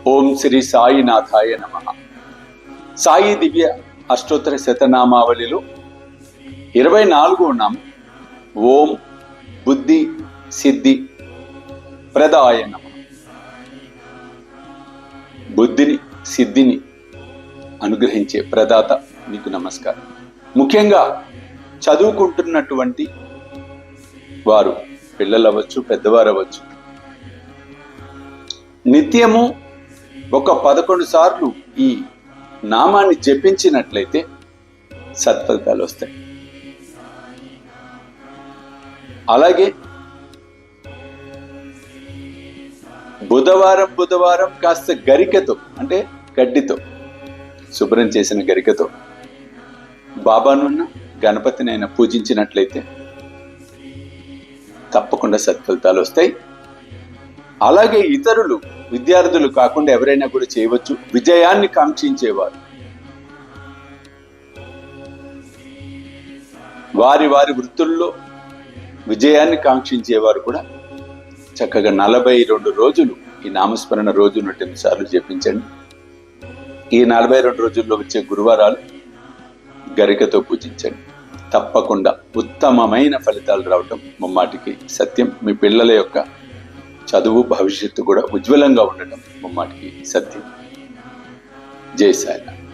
ఓం శ్రీ సాయినాథాయ నమః. సాయి దివ్య అష్టోత్తర శతనామావళిలో 24వ నామం ఓం బుద్ధి సిద్ధి ప్రదాయ నమః. బుద్ధిని సిద్ధిని అనుగ్రహించే ప్రదాత మీకు నమస్కారం. ముఖ్యంగా చదువుకుంటున్నటువంటి వారు, పిల్లలు అవ్వచ్చు, పెద్దవారు అవ్వచ్చు, నిత్యము ఒక 11 సార్లు ఈ నామాన్ని జపించినట్లయితే సత్ఫలితాలు వస్తాయి. అలాగే బుధవారం కాస్త గరికతో, అంటే గడ్డితో శుభ్రం చేసిన గరికతో బాబానున్న గణపతినైనా పూజించినట్లయితే తప్పకుండా సత్ఫలితాలు వస్తాయి. అలాగే ఇతరులు, విద్యార్థులు కాకుండా ఎవరైనా కూడా చేయవచ్చు. విజయాన్ని కాంక్షించేవారు, వారి వృత్తుల్లో విజయాన్ని కాంక్షించేవారు కూడా చక్కగా 42 రోజులు ఈ నామస్మరణ రోజు 108 సార్లు జపించండి. ఈ 42 రోజుల్లో వచ్చే గురువారాలు గరికతో పూజించండి. తప్పకుండా ఉత్తమమైన ఫలితాలు రావటం ముమ్మాటికి సత్యం. మీ పిల్లల యొక్క చదువు, భవిష్యత్తు కూడా ఉజ్వలంగా ఉండటం ముమ్మాటికి సత్యం. జై సాయినాథ్.